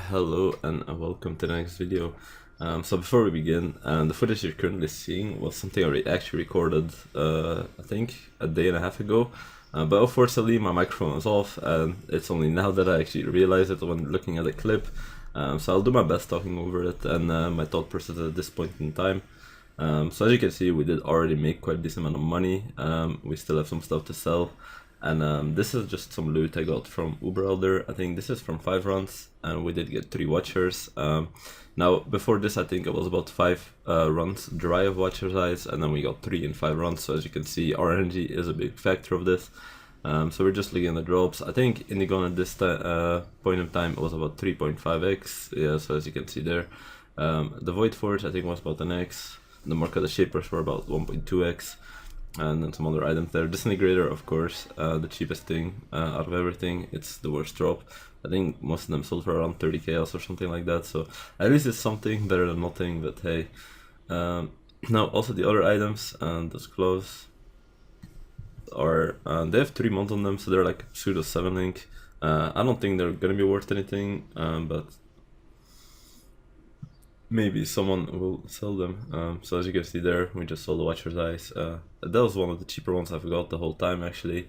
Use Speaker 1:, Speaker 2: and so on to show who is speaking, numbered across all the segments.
Speaker 1: Hello and welcome to the next video. So before we begin, the footage you're currently seeing was something I actually recorded, I think a day and a half ago. But unfortunately my microphone was off, and it's only now that I actually realized it when looking at the clip. So I'll do my best talking over it and my thought process at this point in time. So as you can see, we did already make quite a decent amount of money. We still have some stuff to sell. And this is just some loot I got from Uber Elder. I think this is from 5 runs, and we did get 3 watchers. Now before this I think it was about 5 runs dry of watcher's eyes, and then we got 3 in 5 runs. So as you can see, RNG is a big factor of this. So we're just looking at the drops. I think Indigon at this point in time it was about 3.5x. Yeah, so as you can see there. The Void Forge I think was about an X. The Mark of the Shapers were about 1.2x. And then some other items there. Disintegrator, of course, the cheapest thing out of everything. It's the worst drop. I think most of them sold for around 30 chaos or something like that. So at least it's something better than nothing. But hey, now also the other items and those gloves are they have 3 months on them, so they're like pseudo 7 link. I don't think they're gonna be worth anything, but maybe someone will sell them. So as you can see there, we just sold the Watcher's Eyes. That was one of the cheaper ones I've got the whole time actually.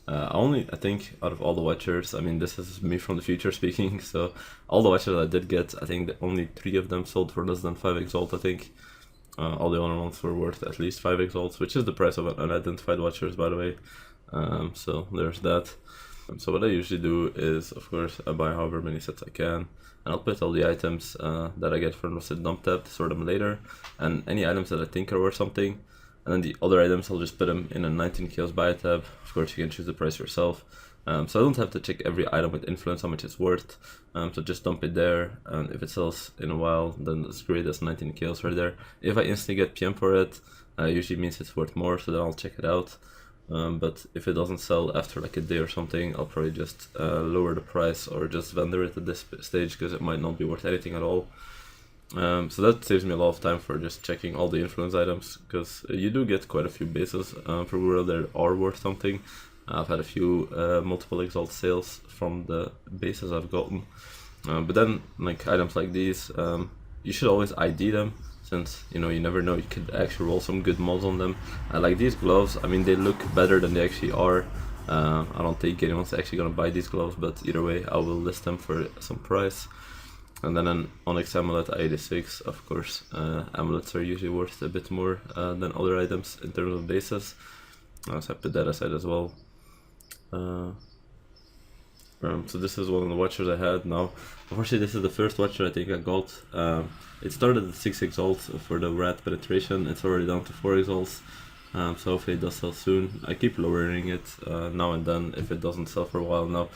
Speaker 1: I think out of all the Watchers, I mean this is me from the future speaking, so all the Watchers I did get, I think that only 3 of them sold for less than 5 exalt I think. All the other ones were worth at least 5 exalts, which is the price of an unidentified Watchers by the way. So there's that. So what I usually do is, of course, I buy however many sets I can, and I'll put all the items that I get from the dump tab to sort them later, and any items that I think are worth something, and then the other items I'll just put them in a 19 chaos buy tab. Of course you can choose the price yourself, so I don't have to check every item with influence how much it's worth, so just dump it there, and if it sells in a while then that's great, that's 19 chaos right there. If I instantly get PM for it, usually means it's worth more, so then I'll check it out. But if it doesn't sell after like a day or something, I'll probably just lower the price or just vendor it at this stage, because it might not be worth anything at all. So that saves me a lot of time for just checking all the influence items, because you do get quite a few bases for World that are worth something. I've had a few multiple exalt sales from the bases I've gotten, but then like items like these, you should always ID them, since you know you never know, you could actually roll some good mods on them. Like these gloves, I mean they look better than they actually are. I don't think anyone's actually gonna buy these gloves, but either way I will list them for some price. And then an Onyx amulet 86, of course. Amulets are usually worth a bit more than other items in terms of bases, so I put that aside as well. So this is one of the watchers I had. Now unfortunately this is the first watcher I think I got. It started at 6 exalts for the rat penetration. It's already down to 4 exalts, so hopefully it does sell soon. I keep lowering it now and then if it doesn't sell for a while. Now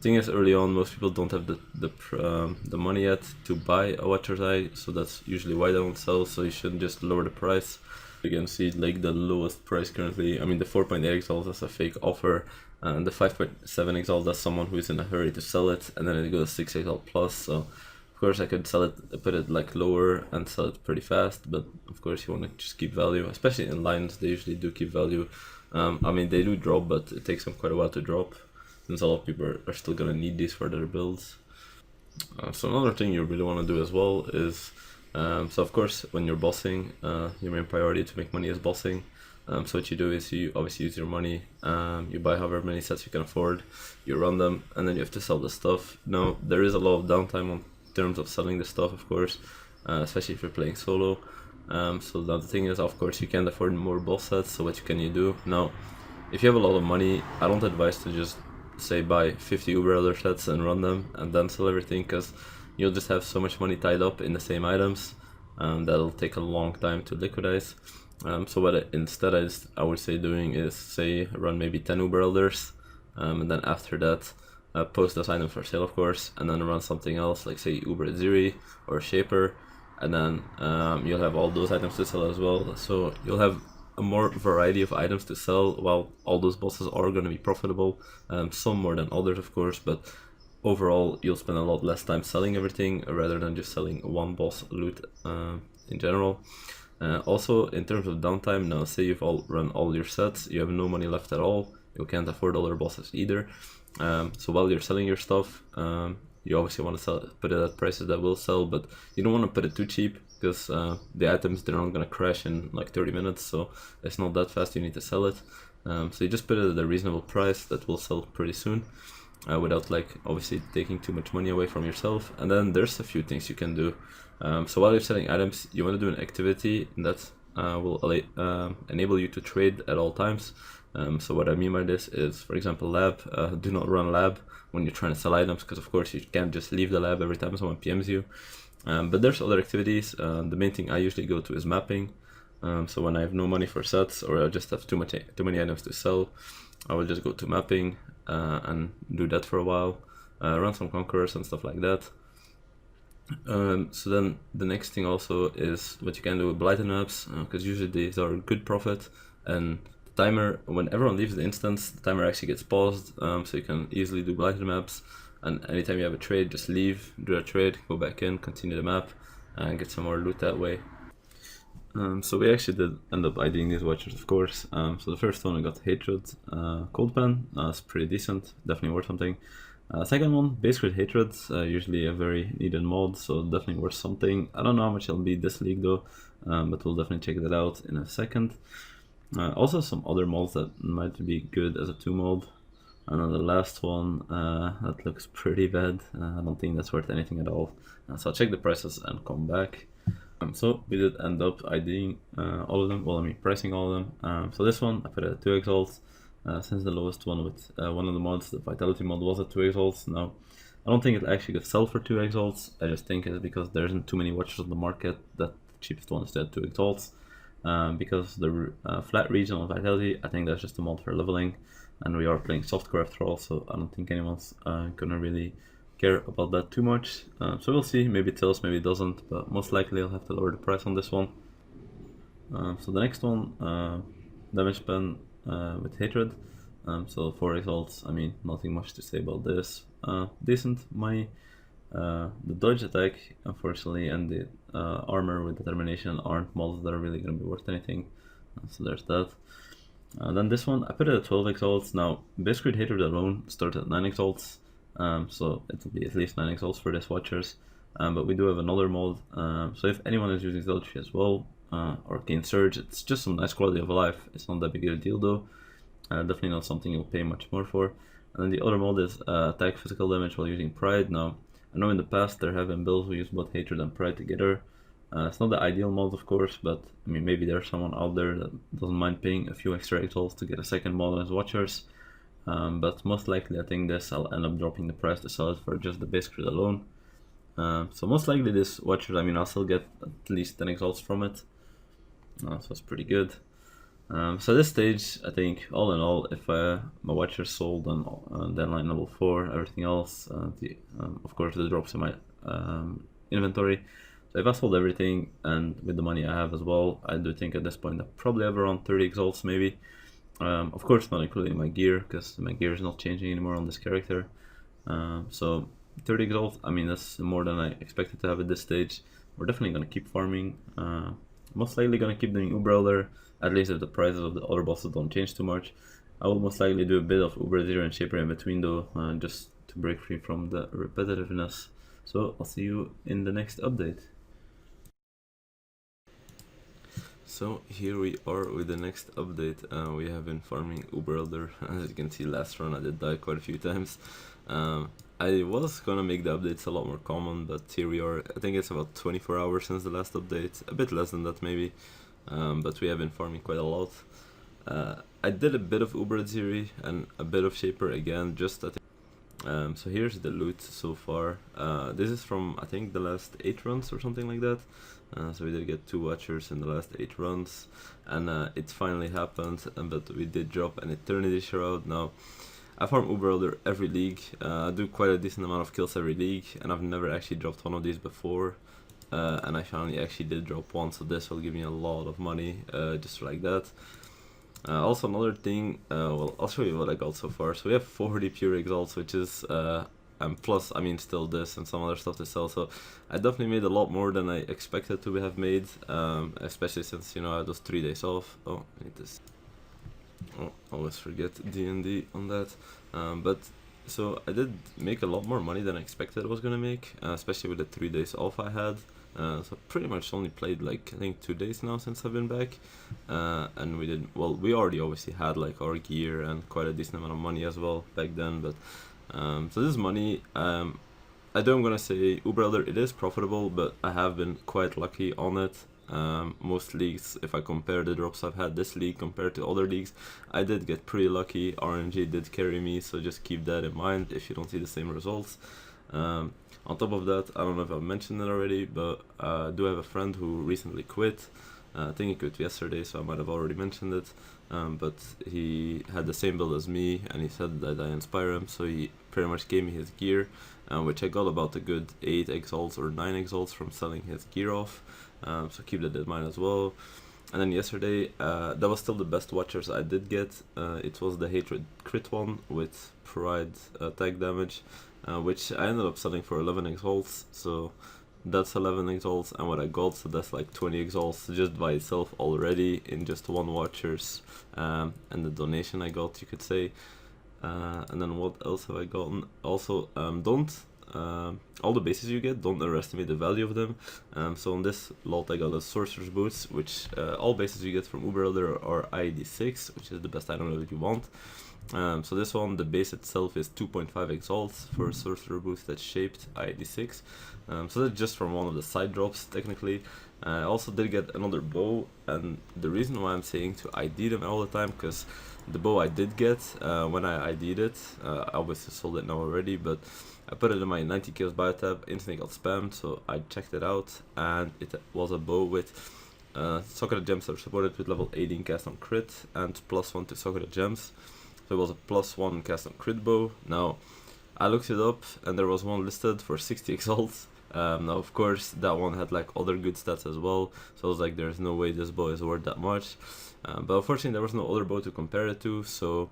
Speaker 1: thing is, early on most people don't have the money yet to buy a watcher's eye, so that's usually why they don't sell. So you shouldn't just lower the price. You can see like the lowest price currently, I mean the 4.8 exalt is a fake offer, and the 5.7 exalt, that's someone who is in a hurry to sell it, and then it goes 6 exalt plus. So of course I could sell it, put it like lower and sell it pretty fast, but of course you want to just keep value, especially in lines. They usually do keep value. I mean they do drop, but it takes them quite a while to drop, since a lot of people are still gonna need these for their builds. So another thing you really want to do as well is, so of course when you're bossing, your main priority to make money is bossing. So what you do is you obviously use your money, you buy however many sets you can afford, you run them, and then you have to sell the stuff. Now there is a lot of downtime in terms of selling the stuff, of course, especially if you're playing solo. So now the thing is, of course you can't afford more boss sets, so what can you do? Now if you have a lot of money, I don't advise to just say buy 50 Uber Elder sets and run them and then sell everything, because you'll just have so much money tied up in the same items, that'll take a long time to liquidize. So what instead I would say doing is, say run maybe 10 Uber Elders, and then after that post those items for sale of course, and then run something else like say Uber Ziri or Shaper, and then you'll have all those items to sell as well. So you'll have a more variety of items to sell, while all those bosses are going to be profitable, some more than others of course, but overall you'll spend a lot less time selling everything rather than just selling one boss loot in general. Also in terms of downtime, now say you've run all your sets, you have no money left at all, you can't afford other bosses either. So while you're selling your stuff, you obviously want to sell put it at prices that will sell, but you don't want to put it too cheap because the items, they're not going to crash in like 30 minutes, so it's not that fast you need to sell it. So you just put it at a reasonable price that will sell pretty soon, without like obviously taking too much money away from yourself. And then there's a few things you can do. So while you're selling items, you want to do an activity that will enable you to trade at all times. So what I mean by this is, for example, lab. Do not run lab when you're trying to sell items, because of course you can't just leave the lab every time someone PMs you. But there's other activities. The main thing I usually go to is mapping. So when I have no money for sets, or I just have too many items to sell, I will just go to mapping and do that for a while, run some conquerors and stuff like that. So then the next thing also is what you can do with blighted maps, because usually these are good profit, and the timer, when everyone leaves the instance, the timer actually gets paused, so you can easily do blighted maps. And anytime you have a trade, just leave, do a trade, go back in, continue the map, and get some more loot that way. So we actually did end up IDing these watchers, of course. So the first one, I got Hatred, Cold Pen. It's pretty decent, definitely worth something. Second one, Base Grid Hatred, usually a very needed mod, so definitely worth something. I don't know how much it'll be this league though, but we'll definitely check that out in a second. Also some other mods that might be good as a 2 mod. And then the last one, that looks pretty bad. I don't think that's worth anything at all. So I'll check the prices and come back. So we did end up IDing all of them, well I mean pricing all of them. So this one I put at 2 exalts, since the lowest one with one of the mods, the Vitality mod, was at 2 exalts. Now I don't think it actually could sell for 2 exalts, I just think it's because there isn't too many watchers on the market that the cheapest one is at 2 exalts. Because the flat regional Vitality, I think that's just a mod for leveling, and we are playing softcore after all, so I don't think anyone's gonna really care about that too much. So we'll see, maybe it sells, maybe it doesn't, but most likely I'll have to lower the price on this one. So the next one, damage pen with Hatred. So 4 exalts, I mean nothing much to say about this. Decent money. The dodge attack, unfortunately, and the armor with determination aren't models that are really going to be worth anything. So there's that. Then this one, I put it at 12 exalts. Now, Base Grid Hatred alone starts at 9 exalts, so it'll be at least 9 exalts for this watchers. But we do have another mod, so if anyone is using Zealotry as well, or Gain Surge, it's just some nice quality of life. It's not that big of a deal though. Definitely not something you'll pay much more for. And then the other mod is attack physical damage while using Pride. Now, I know in the past there have been builds who use both Hatred and Pride together. It's not the ideal mod, of course, but I mean maybe there's someone out there that doesn't mind paying a few extra exalts to get a second mod on his watchers. But most likely I think this I'll end up dropping the price to sell it for just the base grid alone. So most likely this watcher, I mean I'll still get at least 10 exalts from it. So it's pretty good. So at this stage, I think all in all, if my watcher sold on deadline level 4, everything else, of course the drops in my inventory. So if I sold everything, and with the money I have as well, I do think at this point I probably have around 30 exalts maybe. Of course not including my gear, because my gear is not changing anymore on this character. So 30 exalts, I mean that's more than I expected to have at this stage. We're definitely going to keep farming. Most likely going to keep doing Uber Elder, at least if the prices of the other bosses don't change too much. I will most likely do a bit of Uber Zero and Shaper in between though, just to break free from the repetitiveness. So I'll see you in the next update. So here we are with the next update. We have been farming Uber Elder. As you can see, last run I did die quite a few times. I was gonna make the updates a lot more common, but here we are. I think it's about 24 hours since the last update, a bit less than that maybe, but we have been farming quite a lot. I did a bit of Uber Ziri and a bit of Shaper again, just at so here's the loot so far. This is from I think the last 8 runs or something like that. So we did get 2 watchers in the last 8 runs, and it finally happened, but we did drop an Eternity Shroud. Now, I farm Uber Elder every league. I do quite a decent amount of kills every league, and I've never actually dropped one of these before. And I finally actually did drop one, so this will give me a lot of money, just like that. Also another thing, well, I'll show you what I got so far. So we have 40 pure exalts, which is, and plus, I mean, still this and some other stuff to sell. So I definitely made a lot more than I expected to have made, especially since, you know, I had those 3 days off. Oh, I need this. Oh, always forget D&D on that. But So I did make a lot more money than I expected I was gonna make, especially with the 3 days off I had. So pretty much only played like I think 2 days now since I've been back, and we did well. We already obviously had like our gear and quite a decent amount of money as well back then. But so this money, I don't gonna say Uber Elder it is profitable, but I have been quite lucky on it. Most leagues, if I compare the drops I've had this league compared to other leagues, I did get pretty lucky. RNG did carry me, so just keep that in mind if you don't see the same results. On top of that, I don't know if I've mentioned it already, but I do have a friend who recently quit. I think he quit yesterday, so I might have already mentioned it. But he had the same build as me, and he said that I inspire him, so he pretty much gave me his gear, which I got about a good 8 exalts or 9 exalts from selling his gear off. So keep that in mind as well. And then yesterday, that was still the best watchers I did get. It was the Hatred crit one with Pride attack damage, which I ended up selling for 11 exalts. So that's 11 exalts, and what I got, so that's like 20 exalts just by itself already in just one watchers, and the donation I got, you could say. And then what else have I gotten? Also, don't all the bases you get, don't underestimate the value of them. So on this lot I got the Sorcerer's Boots, which all bases you get from Uber Elder are ID6, which is the best item that you want. So this one, the base itself is 2.5 exalts for Sorcerer Boots that's shaped ID6. So that's just from one of the side drops technically. I also did get another bow, and the reason why I'm saying to ID them all the time, because the bow I did get when I ID'd it, I obviously sold it now already, but I put it in my 90 kills bio tab, instantly got spammed, so I checked it out, and it was a bow with Socket Gems that were supported with level 18 cast on crit and +1 to Socket Gems. So it was a +1 cast on crit bow. Now, I looked it up, and there was one listed for 60 exalts. Now, of course, that one had like other good stats as well, so I was like, there's no way this bow is worth that much. But unfortunately, there was no other bow to compare it to, so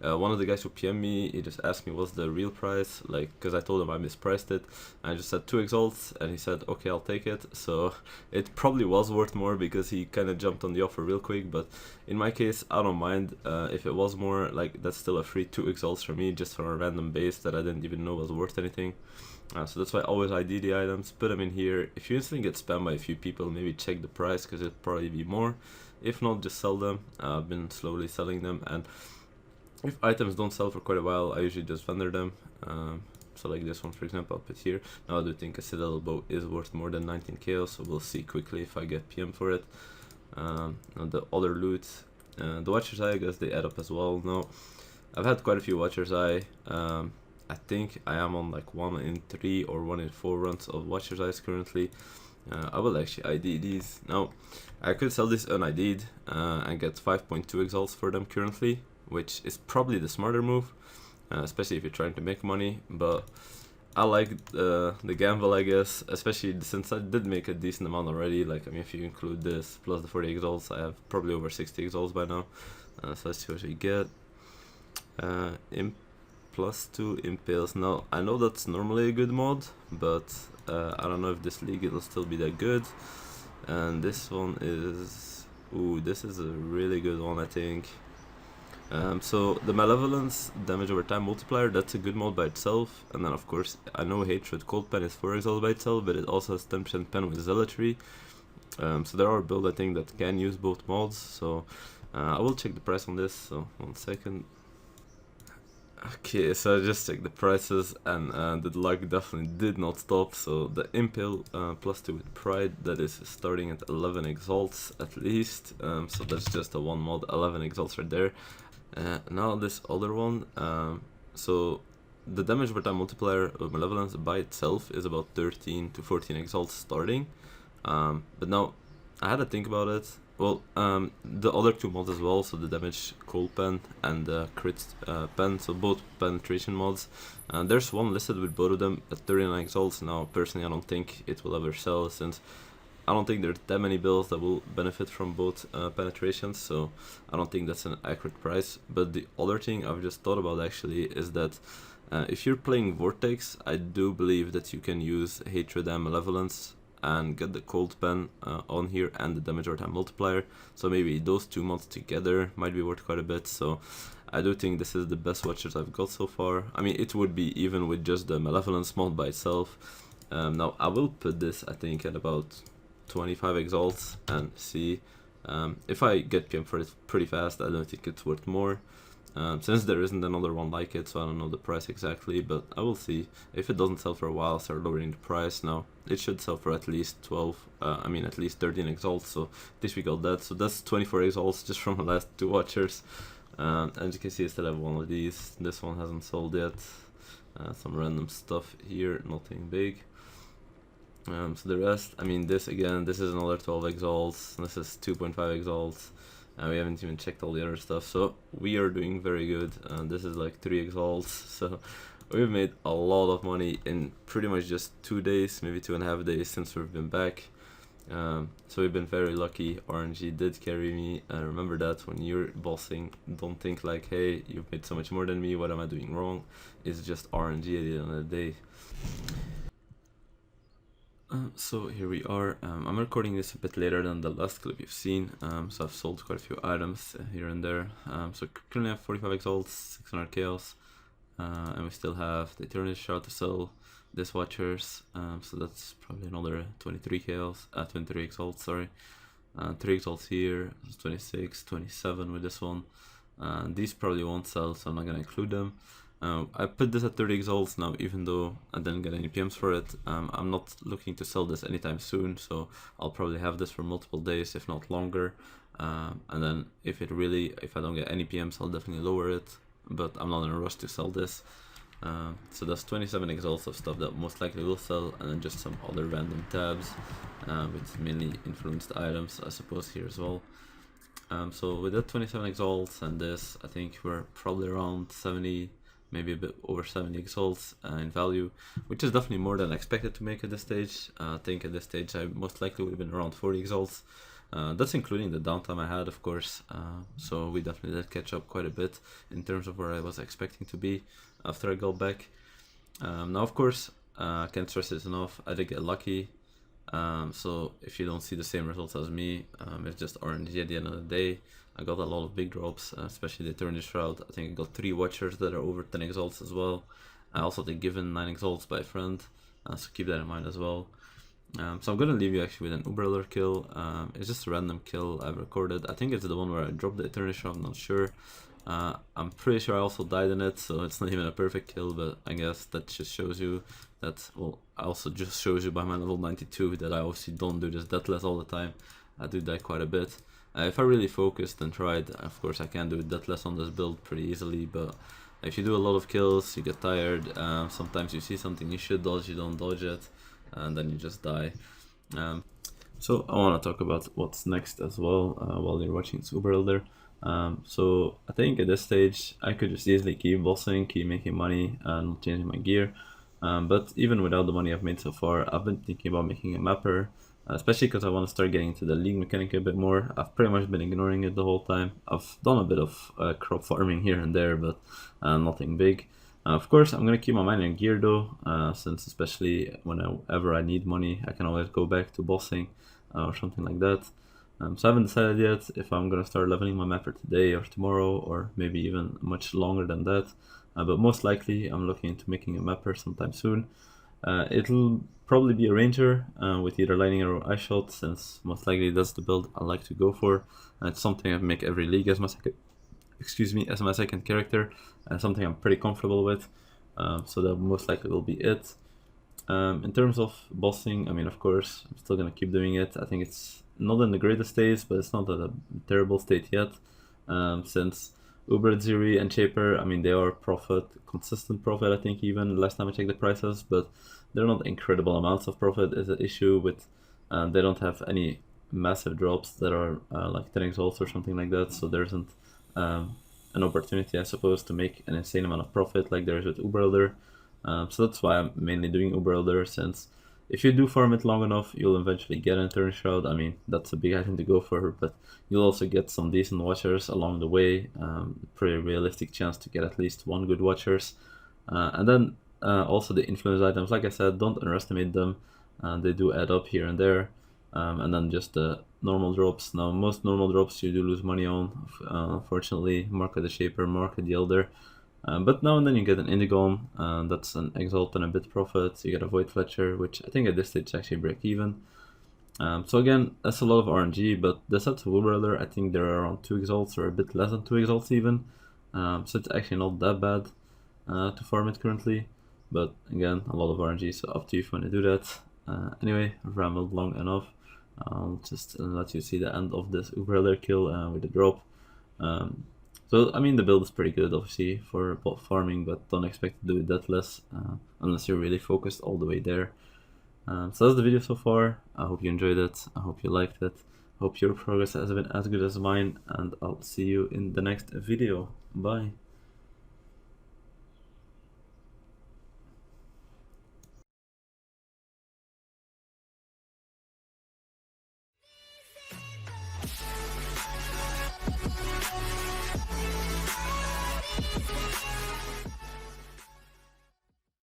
Speaker 1: one of the guys who PM'd me, he just asked me what's the real price, like, because I told him I mispriced it. I just said 2 exalts, and he said, okay, I'll take it. So it probably was worth more because he kind of jumped on the offer real quick, but in my case, I don't mind. If it was more, like, that's still a free 2 exalts for me, just from a random base that I didn't even know was worth anything. So that's why I always ID the items, put them in here. If you instantly get spammed by a few people, maybe check the price, because it'll probably be more. If not, just sell them. I've been slowly selling them, and if items don't sell for quite a while, I usually just vendor them. So like this one, for example, I'll put here. Now I do think a Citadel bow is worth more than 19 chaos, so we'll see quickly if I get PM for it. Now the other loot, the Watcher's Eye, I guess they add up as well. No, I've had quite a few Watcher's Eye. I think I am on like 1 in 3 or 1 in 4 runs of Watcher's Eyes currently. I will actually ID these. Now, I could sell this un-ID'd and get 5.2 exalts for them currently, which is probably the smarter move, especially if you're trying to make money. But I like the gamble, I guess, especially since I did make a decent amount already. Like, I mean, if you include this plus the 40 exalts, I have probably over 60 exalts by now. So let's see what we get. +2 impales. Now, I know that's normally a good mod, but I don't know if this league it'll still be that good. And this one is, ooh, this is a really good one, I think. So the Malevolence damage over time multiplier, that's a good mod by itself. And then of course, I know Hatred Cold Pen is 4 exalt by itself, but it also has 10% pen with Zealotry. So there are builds I think that can use both mods. So I will check the price on this, so 1 second. Okay, so I just checked the prices, and the luck definitely did not stop. So the Impale +2 with Pride, that is starting at 11 exalts at least. So that's just a one mod, 11 exalts right there. Now this other one, so the damage over time multiplier of Malevolence by itself is about 13 to 14 exalts starting. But now I had to think about it. Well, the other 2 mods as well, so the damage cold pen and the crit pen, so both penetration mods. There's one listed with both of them at 39 exalts. Now, personally, I don't think it will ever sell, since I don't think there's that many builds that will benefit from both penetrations, so I don't think that's an accurate price. But the other thing I've just thought about actually is that if you're playing Vortex, I do believe that you can use Hatred and Malevolence and get the cold pen on here and the damage over time multiplier. So maybe those 2 mods together might be worth quite a bit. So I do think this is the best watchers I've got so far. I mean, it would be even with just the Malevolence mod by itself. Now, I will put this, I think, at about 25 exalts and see if I get PM for it pretty fast. I don't think it's worth more. Since there isn't another one like it, so I don't know the price exactly, but I will see. If it doesn't sell for a while, I'll start lowering the price. Now, it should sell for at least 12, at least 13 exalts, so at least we got that. So that's 24 exalts just from the last 2 watchers. As you can see, I still have one of these. This one hasn't sold yet. Some random stuff here, nothing big. So the rest, I mean, this again, this is another 12 exalts, this is 2.5 exalts. We haven't even checked all the other stuff, so we are doing very good. This is like 3 exalts, so we've made a lot of money in pretty much just 2 days, maybe 2.5 days since we've been back. So we've been very lucky. RNG did carry me, and remember that when you're bossing, don't think like, hey, you've made so much more than me, what am I doing wrong? It's just RNG at the end of the day. So here we are. I'm recording this a bit later than the last clip you've seen, so I've sold quite a few items here and there. So currently I have 45 exalts, 600 chaos, and we still have the Eternity Shroud to sell, this watchers, so that's probably another 23 chaos, 23 exalts, sorry. 3 exalts here, 26, 27 with this one. These probably won't sell, so I'm not gonna include them. I put this at 30 exalts now, even though I didn't get any PMs for it. I'm not looking to sell this anytime soon, so I'll probably have this for multiple days, if not longer. And then if I don't get any PMs, I'll definitely lower it, but I'm not in a rush to sell this. So that's 27 exalts of stuff that most likely will sell, and then just some other random tabs with mainly influenced items, I suppose, here as well. So with that 27 exalts and this, I think we're probably around 70, maybe a bit over 70 exalts in value, which is definitely more than I expected to make at this stage. I think at this stage I most likely would have been around 40 exalts. That's including the downtime I had, of course, so we definitely did catch up quite a bit in terms of where I was expecting to be after I got back. Now, of course, I can't stress this enough, I did get lucky. So if you don't see the same results as me, it's just RNG at the end of the day. I got a lot of big drops, especially the Eternity Shroud. I think I got 3 watchers that are over 10 exalts as well. I also did given 9 exalts by a friend, so keep that in mind as well. So I'm gonna leave you actually with an Uber Alert kill. It's just a random kill I've recorded. I think it's the one where I dropped the Eternity Shroud, I'm not sure. I'm pretty sure I also died in it, so it's not even a perfect kill, but I guess that just shows you that, well, I also just shows you by my level 92 that I obviously don't do this deathless all the time. I do die quite a bit. If I really focused and tried, of course I can do deathless on this build pretty easily, but if you do a lot of kills, you get tired, sometimes you see something you should dodge, you don't dodge it, and then you just die. So I want to talk about what's next as well while you're watching Super Elder. So I think at this stage I could just easily keep bossing, keep making money and changing my gear. But even without the money I've made so far, I've been thinking about making a mapper, especially because I want to start getting into the league mechanic a bit more. I've pretty much been ignoring it the whole time. I've done a bit of crop farming here and there, but nothing big. Of course, I'm going to keep my mind on gear though, since especially whenever I need money, I can always go back to bossing or something like that. So I haven't decided yet if I'm going to start leveling my mapper today or tomorrow, or maybe even much longer than that. But most likely I'm looking into making a mapper sometime soon. It'll probably be a ranger with either lightning arrow or ice shot, since most likely that's the build I like to go for. It's something I make every league as my second character, and something I'm pretty comfortable with. So that most likely will be it. In terms of bossing, I mean, of course, I'm still gonna keep doing it. I think it's not in the greatest state, but it's not at a terrible state yet. Since Uber, Ziri, and Shaper, I mean, they are consistent profit, I think, even last time I checked the prices, but they're not incredible amounts of profit is the issue with, they don't have any massive drops that are like 10 exalts or something like that, so there isn't an opportunity, I suppose, to make an insane amount of profit like there is with Uber Elder. So that's why I'm mainly doing Uber Elder, since if you do farm it long enough, you'll eventually get an Eternity Shroud. I mean, that's a big item to go for, but you'll also get some decent watchers along the way. Pretty realistic chance to get at least 1 good watchers. And then also the influence items, like I said, don't underestimate them. They do add up here and there. And then just the normal drops. Now, most normal drops you do lose money on, unfortunately. Market the Shaper, Market the Elder. But now and then you get an Indigon, that's an Exalt and a bit profit. You get a Void Fletcher, which I think at this stage actually break even. So again, that's a lot of RNG, but the sets of Woolbrother, I think they're around 2 Exalts or a bit less than 2 Exalts even. So it's actually not that bad to farm it currently. But again, a lot of RNG, so up to you if you want to do that. Anyway, I've rambled long enough. I'll just let you see the end of this Woolbrother kill with the drop. So I mean, the build is pretty good, obviously, for bot farming, but don't expect to do it that less unless you're really focused all the way there. So that's the video so far. I hope you enjoyed it. I hope you liked it. I hope your progress has been as good as mine, and I'll see you in the next video. Bye.